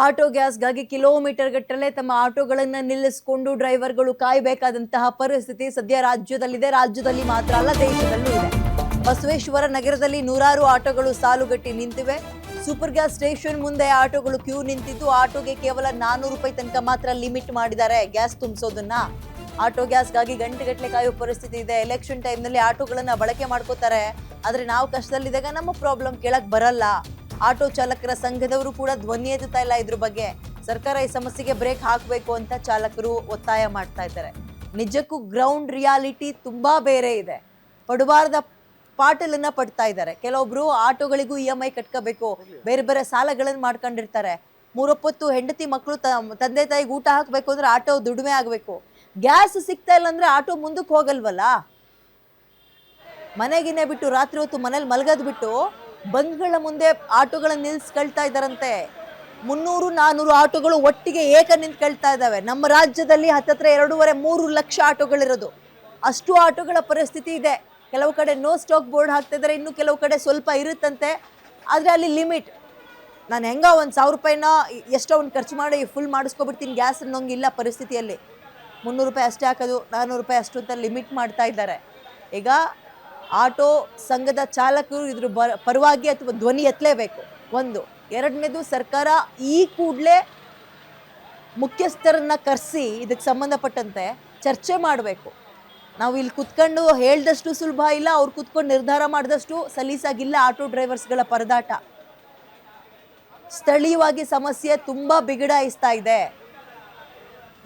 Auto ಗ್ಯಾಸ್ಗಾಗಿ kilometre ಗಟ್ಟಲೆ ತಮ್ಮ ಆಟೋಗಳನ್ನ ನಿಲ್ಲಿಸಿಕೊಂಡು ಡ್ರೈವರ್ಗಳು ಕಾಯಬೇಕಾದಂತಹ ಪರಿಸ್ಥಿತಿ ಸದ್ಯ ರಾಜ್ಯದಲ್ಲಿದೆ. ರಾಜ್ಯದಲ್ಲಿ ಮಾತ್ರ ಅಲ್ಲ, ದೇಶದಲ್ಲೂ ಇದೆ. ಬಸವೇಶ್ವರ ನಗರದಲ್ಲಿ ನೂರಾರು ಆಟೋಗಳು ಸಾಲುಗಟ್ಟಿ ನಿಂತಿವೆ. ಸೂಪರ್ ಗ್ಯಾಸ್ ಸ್ಟೇಷನ್ ಮುಂದೆ ಆಟೋಗಳು ಕ್ಯೂ ನಿಂತಿದ್ದು, ಆಟೋಗೆ ಕೇವಲ 400 ರೂಪಾಯಿ ತನಕ ಮಾತ್ರ ಲಿಮಿಟ್ ಮಾಡಿದ್ದಾರೆ ಗ್ಯಾಸ್ ತುಂಬಿಸೋದನ್ನ. ಆಟೋ ಗ್ಯಾಸ್ಗಾಗಿ ಗಂಟೆಗಟ್ಟಲೆ ಕಾಯೋ ಪರಿಸ್ಥಿತಿ ಇದೆ. ಎಲೆಕ್ಷನ್ ಟೈಮ್ನಲ್ಲಿ ಆಟೋಗಳನ್ನ ಬಳಕೆ ಮಾಡ್ಕೋತಾರೆ. ಆದ್ರೆ ನಾವು ಕಷ್ಟದಲ್ಲಿದ್ದಾಗ ನಮ್ಮ ಪ್ರಾಬ್ಲಮ್ ಕೇಳಕ್ ಬರಲ್ಲ. ಆಟೋ ಚಾಲಕರ ಸಂಘದವರು ಕೂಡ ಧ್ವನಿ ಎತ್ತುತ್ತಾ ಇಲ್ಲ ಇದ್ರ ಬಗ್ಗೆ. ಸರ್ಕಾರ ಈ ಸಮಸ್ಯೆಗೆ ಬ್ರೇಕ್ ಹಾಕಬೇಕು ಅಂತ ಚಾಲಕರು ಒತ್ತಾಯ ಮಾಡ್ತಾ ಇದ್ದಾರೆ. ನಿಜಕ್ಕೂ ಗ್ರೌಂಡ್ ರಿಯಾಲಿಟಿ ತುಂಬಾ ಬೇರೆ ಇದೆ. ಪಡಬಾರದ ಪಾಟಲನ್ನ ಪಡ್ತಾ ಇದ್ದಾರೆ. ಕೆಲವೊಬ್ರು ಆಟೋಗಳಿಗೂ EMI ಕಟ್ಕೋಬೇಕು, ಬೇರೆ ಬೇರೆ ಸಾಲಗಳನ್ನು ಮಾಡ್ಕೊಂಡಿರ್ತಾರೆ. 3 ಹೊತ್ತು ಹೆಂಡತಿ ಮಕ್ಕಳು ತಂದೆ ತಾಯಿಗೆ ಊಟ ಹಾಕ್ಬೇಕು ಅಂದ್ರೆ ಆಟೋ ದುಡಿಮೆ ಆಗ್ಬೇಕು. ಗ್ಯಾಸ್ ಸಿಗ್ತಾ ಇಲ್ಲ ಅಂದ್ರೆ ಆಟೋ ಮುಂದಕ್ಕೆ ಹೋಗಲ್ವಲ್ಲ. ಮನೆಗಿನೇ ಬಿಟ್ಟು ರಾತ್ರಿ ಹೊತ್ತು ಮನೇಲಿ ಮಲಗದ್ ಬಿಟ್ಟು ಬಂಕ್ಗಳ ಮುಂದೆ ಆಟೋಗಳನ್ನ ನಿಲ್ಸ್ಕೊಳ್ತಾ ಇದ್ದಾರಂತೆ. 300-400 ಆಟೋಗಳು ಒಟ್ಟಿಗೆ ಏಕ ನಿಂತ್ಕೊಳ್ತಾ ಇದ್ದಾವೆ. ನಮ್ಮ ರಾಜ್ಯದಲ್ಲಿ ಹತ್ತತ್ರ 2.5-3 ಲಕ್ಷ ಆಟೋಗಳಿರೋದು. ಅಷ್ಟು ಆಟೋಗಳ ಪರಿಸ್ಥಿತಿ ಇದೆ. ಕೆಲವು ಕಡೆ ನೋ ಸ್ಟಾಕ್ ಬೋರ್ಡ್ ಹಾಕ್ತಾ ಇದ್ದಾರೆ, ಇನ್ನು ಕೆಲವು ಕಡೆ ಸ್ವಲ್ಪ ಇರುತ್ತಂತೆ. ಆದರೆ ಅಲ್ಲಿ ಲಿಮಿಟ್, ನಾನು ಹೆಂಗ ಒಂದು 1000 ರೂಪಾಯಿನ ಎಷ್ಟೋ ಒಂದು ಖರ್ಚು ಮಾಡಿ ಫುಲ್ ಮಾಡಿಸ್ಕೊಬಿಡ್ತೀನಿ ಗ್ಯಾಸ್ ಅನ್ನೋಂಗೆ ಇಲ್ಲ ಪರಿಸ್ಥಿತಿಯಲ್ಲಿ. 300 ರೂಪಾಯಿ ಅಷ್ಟೇ ಹಾಕೋದು, 400 ರೂಪಾಯಿ ಅಷ್ಟು ಅಂತ ಲಿಮಿಟ್ ಮಾಡ್ತಾ ಇದ್ದಾರೆ. ಈಗ ಆಟೋ ಸಂಘದ ಚಾಲಕರು ಇದ್ರ ಪರವಾಗಿ ಅಥವಾ ಧ್ವನಿ ಎತ್ತಲೇಬೇಕು. ಒಂದು. ಎರಡನೇದು, ಸರ್ಕಾರ ಈ ಕೂಡಲೇ ಮುಖ್ಯಸ್ಥರನ್ನ ಕರೆಸಿ ಇದಕ್ಕೆ ಸಂಬಂಧಪಟ್ಟಂತೆ ಚರ್ಚೆ ಮಾಡಬೇಕು. ನಾವು ಇಲ್ಲಿ ಕುತ್ಕೊಂಡು ಹೇಳ್ದಷ್ಟು ಸುಲಭ ಇಲ್ಲ, ಅವ್ರು ಕುತ್ಕೊಂಡು ನಿರ್ಧಾರ ಮಾಡಿದಷ್ಟು ಸಲೀಸಾಗಿಲ್ಲ ಆಟೋ ಡ್ರೈವರ್ಸ್ಗಳ ಪರದಾಟ. ಸ್ಥಳೀಯವಾಗಿ ಸಮಸ್ಯೆ ತುಂಬಾ ಬಿಗಡಾಯಿಸ್ತಾ ಇದೆ.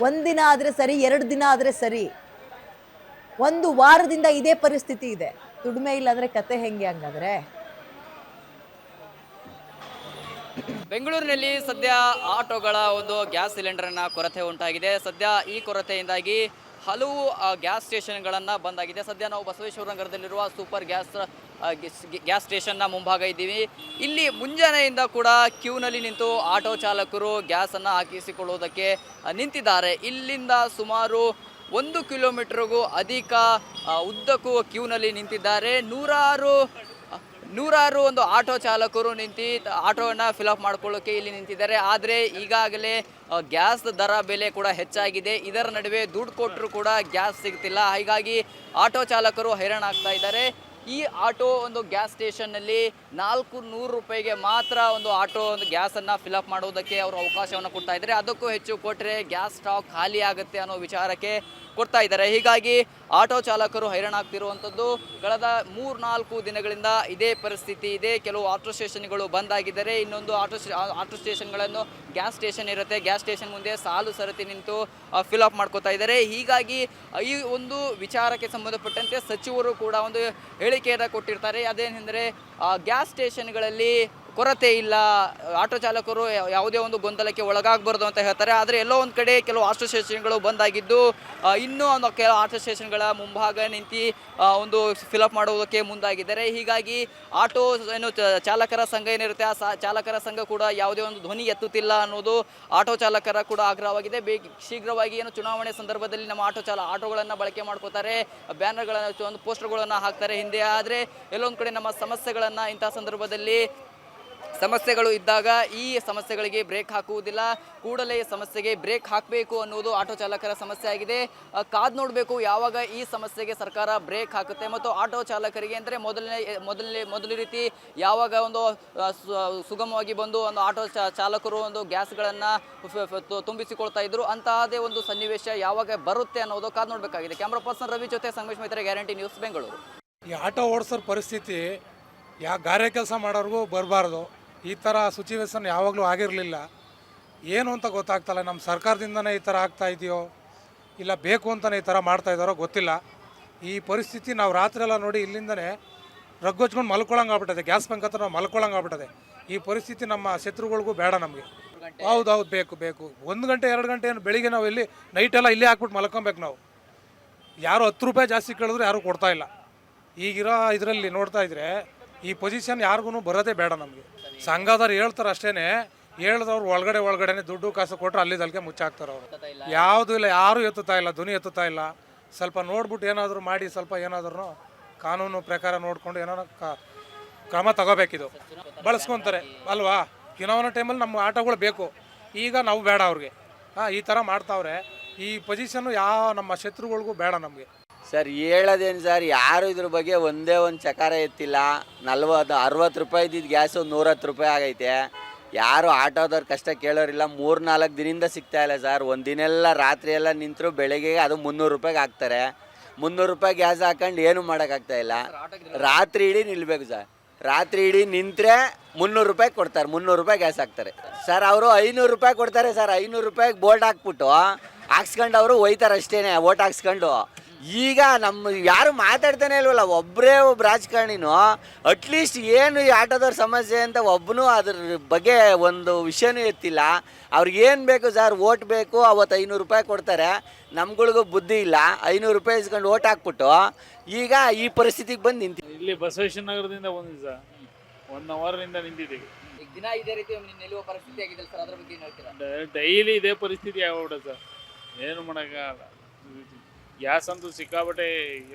ಒಂದಿನ ಆದರೆ ಸರಿ, 2 ದಿನ ಆದರೆ ಸರಿ, 1 ವಾರದಿಂದ ಇದೇ ಪರಿಸ್ಥಿತಿ ಇದೆ. ದುಡಿಮೆ ಇಲ್ಲ ಅಂದ್ರೆ ಕತೆ ಹೆಂಗೆ ಹಂಗಾದ್ರೆ? ಬೆಂಗಳೂರಿನಲ್ಲಿ ಸದ್ಯ ಆಟೋಗಳ ಒಂದು ಗ್ಯಾಸ್ ಸಿಲಿಂಡರ್ನ ಕೊರತೆ ಉಂಟಾಗಿದೆ. ಸದ್ಯ ಈ ಕೊರತೆಯಿಂದಾಗಿ ಹಲವು ಗ್ಯಾಸ್ ಸ್ಟೇಷನ್ಗಳನ್ನು ಬಂದಾಗಿದೆ. ಸದ್ಯ ನಾವು ಬಸವೇಶ್ವರ ನಗರದಲ್ಲಿರುವ ಸೂಪರ್ ಗ್ಯಾಸ್ ಸ್ಟೇಷನ್ನ ಮುಂಭಾಗ ಇದ್ದೀವಿ. ಇಲ್ಲಿ ಮುಂಜಾನೆಯಿಂದ ಕೂಡ ಕ್ಯೂನಲ್ಲಿ ನಿಂತು ಆಟೋ ಚಾಲಕರು ಗ್ಯಾಸನ್ನು ಹಾಕಿಸಿಕೊಳ್ಳುವುದಕ್ಕೆ ನಿಂತಿದ್ದಾರೆ. ಇಲ್ಲಿಂದ ಸುಮಾರು 1 ಕಿಲೋಮೀಟರ್ಗೂ ಅಧಿಕ ಉದ್ದಕ್ಕೂ ಕ್ಯೂನಲ್ಲಿ ನಿಂತಿದ್ದಾರೆ. ನೂರಾರು ಒಂದು ಆಟೋ ಚಾಲಕರು ನಿಂತು ಆಟೋವನ್ನು ಫಿಲಪ್ ಮಾಡ್ಕೊಳ್ಳೋಕೆ ಇಲ್ಲಿ ನಿಂತಿದ್ದಾರೆ. ಆದರೆ ಈಗಾಗಲೇ ಗ್ಯಾಸ್ ದರ ಬೆಲೆ ಕೂಡ ಹೆಚ್ಚಾಗಿದೆ. ಇದರ ನಡುವೆ ದುಡ್ಡು ಕೊಟ್ಟರು ಕೂಡ ಗ್ಯಾಸ್ ಸಿಗ್ತಿಲ್ಲ. ಹೀಗಾಗಿ ಆಟೋ ಚಾಲಕರು ಹೈರಾಣ ಆಗ್ತಾ ಇದ್ದಾರೆ. ಈ ಆಟೋ ಒಂದು ಗ್ಯಾಸ್ ಸ್ಟೇಷನ್ನಲ್ಲಿ 400 ರೂಪಾಯಿಗೆ ಮಾತ್ರ ಒಂದು ಆಟೋ ಒಂದು ಗ್ಯಾಸನ್ನು ಫಿಲಪ್ ಮಾಡುವುದಕ್ಕೆ ಅವರು ಅವಕಾಶವನ್ನು ಕೊಡ್ತಾ ಇದ್ದಾರೆ. ಅದಕ್ಕೂ ಹೆಚ್ಚು ಕೊಟ್ಟರೆ ಗ್ಯಾಸ್ ಸ್ಟಾಕ್ ಖಾಲಿ ಆಗುತ್ತೆ ಅನ್ನೋ ವಿಚಾರಕ್ಕೆ ಕೊಡ್ತಾ ಇದ್ದಾರೆ. ಹೀಗಾಗಿ ಆಟೋ ಚಾಲಕರು ಹೈರಾಣ ಆಗ್ತಿರುವಂಥದ್ದು. ಕಳೆದ 3-4 ದಿನಗಳಿಂದ ಇದೇ ಪರಿಸ್ಥಿತಿ ಇದೆ. ಕೆಲವು ಆಟೋ ಸ್ಟೇಷನ್ಗಳು ಬಂದಾಗಿದ್ದಾರೆ. ಇನ್ನೊಂದು ಆಟೋ ಸ್ಟೇಷನ್ಗಳನ್ನು ಗ್ಯಾಸ್ ಸ್ಟೇಷನ್ ಇರುತ್ತೆ, ಗ್ಯಾಸ್ ಸ್ಟೇಷನ್ ಮುಂದೆ ಸಾಲು ಸರತಿ ನಿಂತು ಫಿಲಪ್ ಮಾಡ್ಕೋತಾ ಇದ್ದಾರೆ. ಹೀಗಾಗಿ ಈ ಒಂದು ವಿಚಾರಕ್ಕೆ ಸಂಬಂಧಪಟ್ಟಂತೆ ಸಚಿವರು ಕೂಡ ಒಂದು ಹೇಳಿಕೆಯನ್ನು ಕೊಟ್ಟಿರ್ತಾರೆ. ಅದೇನೆಂದರೆ ಗ್ಯಾಸ್ ಸ್ಟೇಷನ್ಗಳಲ್ಲಿ ಕೊರತೆ ಇಲ್ಲ, ಆಟೋ ಚಾಲಕರು ಯಾವುದೇ ಒಂದು ಗೊಂದಲಕ್ಕೆ ಒಳಗಾಗಬಾರ್ದು ಅಂತ ಹೇಳ್ತಾರೆ. ಆದರೆ ಎಲ್ಲೋ ಒಂದು ಕಡೆ ಕೆಲವು ಆಟೋ ಸ್ಟೇಷನ್ಗಳು ಬಂದಾಗಿದ್ದು ಇನ್ನೂ ಒಂದು ಕೆಲವು ಆಟೋ ಸ್ಟೇಷನ್ಗಳ ಮುಂಭಾಗ ನಿಂತು ಒಂದು ಫಿಲಪ್ ಮಾಡುವುದಕ್ಕೆ ಮುಂದಾಗಿದ್ದಾರೆ. ಹೀಗಾಗಿ ಆಟೋ ಏನು ಚಾಲಕರ ಸಂಘ ಏನಿರುತ್ತೆ, ಆ ಚಾಲಕರ ಸಂಘ ಕೂಡ ಯಾವುದೇ ಒಂದು ಧ್ವನಿ ಎತ್ತುತ್ತಿಲ್ಲ ಅನ್ನೋದು ಆಟೋ ಚಾಲಕರ ಕೂಡ ಆಗ್ರಹವಾಗಿದೆ. ಶೀಘ್ರವಾಗಿ ಏನು ಚುನಾವಣೆ ಸಂದರ್ಭದಲ್ಲಿ ನಮ್ಮ ಆಟೋಗಳನ್ನು ಬಳಕೆ ಮಾಡ್ಕೋತಾರೆ, ಬ್ಯಾನರ್ಗಳನ್ನು ಒಂದು ಪೋಸ್ಟರ್ಗಳನ್ನು ಹಾಕ್ತಾರೆ ಹಿಂದೆ. ಆದರೆ ಎಲ್ಲೊಂದು ಕಡೆ ನಮ್ಮ ಸಮಸ್ಯೆಗಳನ್ನು ಇಂಥ ಸಂದರ್ಭದಲ್ಲಿ ಸಮಸ್ಯೆಗಳು ಇದ್ದಾಗ ಈ ಸಮಸ್ಯೆಗಳಿಗೆ ಬ್ರೇಕ್ ಹಾಕುವುದಿಲ್ಲ. ಕೂಡಲೇ ಈ ಸಮಸ್ಯೆಗೆ ಬ್ರೇಕ್ ಹಾಕಬೇಕು ಅನ್ನೋದು ಆಟೋ ಚಾಲಕರ ಸಮಸ್ಯೆ ಆಗಿದೆ. ಕಾದು ನೋಡಬೇಕು ಯಾವಾಗ ಈ ಸಮಸ್ಯೆಗೆ ಸರ್ಕಾರ ಬ್ರೇಕ್ ಹಾಕುತ್ತೆ. ಮತ್ತು ಆಟೋ ಚಾಲಕರಿಗೆ ಅಂದರೆ ಮೊದಲ ರೀತಿ ಯಾವಾಗ ಒಂದು ಸುಗಮವಾಗಿ ಬಂದು ಒಂದು ಆಟೋ ಚಾಲಕರು ಒಂದು ಗ್ಯಾಸ್ಗಳನ್ನು ತುಂಬಿಸಿಕೊಳ್ತಾ ಇದ್ರು, ಅಂತಹದೇ ಒಂದು ಸನ್ನಿವೇಶ ಯಾವಾಗ ಬರುತ್ತೆ ಅನ್ನೋದು ಕಾದು ನೋಡಬೇಕಾಗಿದೆ. ಕ್ಯಾಮ್ರಾ ಪರ್ಸನ್ ರವಿ ಜೊತೆ ಸಂಗಮೇಶ್ ಮೈತ್ರಿ, ಗ್ಯಾರಂಟಿ ನ್ಯೂಸ್, ಬೆಂಗಳೂರು. ಈ ಆಟೋ ಓಡಿಸೋ ಪರಿಸ್ಥಿತಿ ಗಾರೆ ಕೆಲಸ ಮಾಡೋರಿಗೂ ಬರಬಾರ್ದು. ಈ ಥರ ಸಿಚುವೇಶನ್ ಯಾವಾಗಲೂ ಆಗಿರಲಿಲ್ಲ. ಏನು ಅಂತ ಗೊತ್ತಾಗ್ತಲ್ಲ. ನಮ್ಮ ಸರ್ಕಾರದಿಂದನೇ ಈ ಥರ ಆಗ್ತಾ ಇದೆಯೋ ಇಲ್ಲ ಬೇಕು ಅಂತಲೇ ಈ ಥರ ಮಾಡ್ತಾ ಇದ್ದಾರೋ ಗೊತ್ತಿಲ್ಲ. ಈ ಪರಿಸ್ಥಿತಿ ನಾವು ರಾತ್ರಿ ಎಲ್ಲ ನೋಡಿ ಇಲ್ಲಿಂದನೇ ರಗ್ಗೊಚ್ಕೊಂಡು ಮಲ್ಕೊಳ್ಳೋಂಗೆ ಆಗ್ಬಿಟ್ಟದೆ. ಗ್ಯಾಸ್ ಬಂಕ್ ಹತ್ರ ನಾವು ಮಲ್ಕೊಳ್ಳೋಂಗೆ ಆಗ್ಬಿಟ್ಟದೆ. ಈ ಪರಿಸ್ಥಿತಿ ನಮ್ಮ ಶತ್ರುಗಳಿಗೂ ಬೇಡ ನಮಗೆ. ಹೌದು ಬೇಕು 1 ಗಂಟೆ 2 ಗಂಟೆ ಏನು ಬೆಳಿಗ್ಗೆ ನಾವು ಇಲ್ಲಿ ನೈಟೆಲ್ಲ ಇಲ್ಲೇ ಹಾಕ್ಬಿಟ್ಟು ಮಲ್ಕೊಬೇಕು ನಾವು. ಯಾರು 10 ರೂಪಾಯಿ ಜಾಸ್ತಿ ಕೇಳಿದ್ರು ಯಾರೂ ಕೊಡ್ತಾ ಇಲ್ಲ. ಈಗಿರೋ ಇದರಲ್ಲಿ ನೋಡ್ತಾ ಇದ್ರೆ ಈ ಪೊಸಿಷನ್ ಯಾರಿಗೂ ಬರೋದೇ ಬೇಡ ನಮಗೆ. ಸಂಘದವ್ರು ಹೇಳ್ತಾರೆ ಅಷ್ಟೇ, ಹೇಳಿದವ್ರು ಒಳಗಡೆನೆ ದುಡ್ಡು ಕಾಸು ಕೊಟ್ಟರೆ ಅಲ್ಲಿದಲ್ಲಿಗೆ ಮುಚ್ಚಾಕ್ತಾರೆ ಅವರು. ಯಾವುದೂ ಇಲ್ಲ, ಯಾರೂ ಎತ್ತುತ್ತಾ ಇಲ್ಲ, ಧ್ವನಿ ಎತ್ತುತ್ತಾ ಇಲ್ಲ. ಸ್ವಲ್ಪ ನೋಡ್ಬಿಟ್ಟು ಏನಾದರೂ ಮಾಡಿ ಸ್ವಲ್ಪ ಏನಾದ್ರೂ ಕಾನೂನು ಪ್ರಕಾರ ನೋಡಿಕೊಂಡು ಏನಾದ್ರು ಕ್ರಮ ತಗೋಬೇಕಿದು. ಬಳಸ್ಕೊತಾರೆ ಅಲ್ವಾ? ಚುನಾವಣಾ ಟೈಮಲ್ಲಿ ನಮ್ಮ ಆಟೋಗಳು ಬೇಕು. ಈಗ ನಾವು ಬೇಡ ಅವ್ರಿಗೆ. ಈ ಥರ ಮಾಡ್ತಾವ್ರೆ. ಈ ಪೊಸಿಷನ್ನು ಯಾವ ನಮ್ಮ ಶತ್ರುಗಳಿಗೂ ಬೇಡ ನಮಗೆ. ಸರ್ ಹೇಳೋದೇನು ಸರ್, ಯಾರು ಇದ್ರ ಬಗ್ಗೆ ಒಂದೇ ಒಂದು ಚಕಾರ ಎತ್ತಿಲ್ಲ. 60 ರೂಪಾಯಿ ಇದ್ದಿದ್ದು ಗ್ಯಾಸು 110 ರೂಪಾಯಿ ಆಗೈತೆ. ಯಾರು ಆಟೋದವ್ರು ಕಷ್ಟ ಕೇಳೋರಿಲ್ಲ. 3-4 ದಿನದಿಂದ ಸಿಗ್ತಾ ಇಲ್ಲ ಸರ್. ಒಂದು ದಿನೆಲ್ಲ ರಾತ್ರಿ ಎಲ್ಲ ನಿಂತರು ಬೆಳಗ್ಗೆ ಅದು 300 ರೂಪಾಯಿಗೆ ಹಾಕ್ತಾರೆ. 300 ರೂಪಾಯಿ ಗ್ಯಾಸ್ ಹಾಕೊಂಡು ಏನು ಮಾಡೋಕ್ಕಾಗ್ತಾ ಇಲ್ಲ. ರಾತ್ರಿ ಇಡೀ ನಿಲ್ಲಬೇಕು ಸರ್. ರಾತ್ರಿ ಇಡೀ ನಿಂತರೆ 300 ರೂಪಾಯಿ ಕೊಡ್ತಾರೆ. 300 ರೂಪಾಯಿ ಗ್ಯಾಸ್ ಹಾಕ್ತಾರೆ ಸರ್. ಅವರು 500 ರೂಪಾಯಿ ಕೊಡ್ತಾರೆ ಸರ್. 500 ರೂಪಾಯಿಗೆ ಬೋರ್ಡ್ ಹಾಕ್ಬಿಟ್ಟು ಹಾಕ್ಸ್ಕೊಂಡು ಅವರು ಒಯ್ತಾರೆ ಅಷ್ಟೇ, ಓಟ್ ಹಾಕ್ಸ್ಕೊಂಡು. ಈಗ ನಮ್ಮ ಯಾರು ಮಾತಾಡ್ತಾನೆ ಇಲ್ವಲ್ಲ. ಒಬ್ಬ ರಾಜಕಾರಣಿನೂ ಅಟ್ಲೀಸ್ಟ್ ಏನು ಈ ಆಟೋದವ್ರ ಸಮಸ್ಯೆ ಅಂತ ಒಬ್ಬನು ಅದ್ರ ಬಗ್ಗೆ ಒಂದು ವಿಷಯನೂ ಎತ್ತಿಲ್ಲ. ಅವ್ರಿಗೇನು ಬೇಕು ಸರ್, ಓಟ್ ಬೇಕು. ಅವತ್ತು 500 ರೂಪಾಯಿ ಕೊಡ್ತಾರೆ. ನಮ್ಗಳಿಗೂ ಬುದ್ಧಿ ಇಲ್ಲ. 500 ರೂಪಾಯಿ ಇಸ್ಕೊಂಡು ಓಟ್ ಹಾಕ್ಬಿಟ್ಟು ಈಗ ಈ ಪರಿಸ್ಥಿತಿಗೆ ಬಂದು ನಿಂತು. ಇಲ್ಲಿ ಬಸವೇಶ್ವರ ನಗರದಿಂದ ಬಂದಿದ್ದು ಸರ್. 1 ಅವರಿಂದ ನಿಂತಿದ್ದೀವಿ. ಈಗ ದಿನ ಇದೇ ರೀತಿ ನಿಲ್ಲುವ ಪರಿಸ್ಥಿತಿ ಆಗಿದೆ ಸರ್, ಅದ್ರ ಬಗ್ಗೆ ಏನು ಹೇಳ್ತೀರಾ? ಡೈಲಿ ಇದೇ ಪರಿಸ್ಥಿತಿ ಆಗ್ಬಿಡ ಸರ್. ಏನು ಮಾಡೋಕ್ಕಾಗಲ್ಲ. ಗ್ಯಾಸ್ ಅಂತೂ ಸಿಕ್ಕಾಬಟ್ಟೆ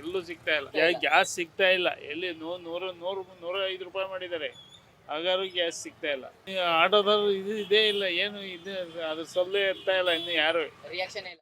ಎಲ್ಲೂ ಸಿಗ್ತಾ ಇಲ್ಲ. ಗ್ಯಾಸ್ ಸಿಗ್ತಾ ಇಲ್ಲ. ಎಲ್ಲಿ 105 ರೂಪಾಯಿ ಮಾಡಿದ್ದಾರೆ. ಹಾಗಾದ್ರೂ ಗ್ಯಾಸ್ ಸಿಗ್ತಾ ಇಲ್ಲ. ಆಟೋದವ್ರು ಇದೇ ಇಲ್ಲ. ಏನು ಇದು ಅದ್ರ ಸೊಲ್ಲೆ ಇರ್ತಾ ಇಲ್ಲ. ಇನ್ನು ಯಾರು ರಿಯಾಕ್ಷನ್ ಇಲ್ಲ.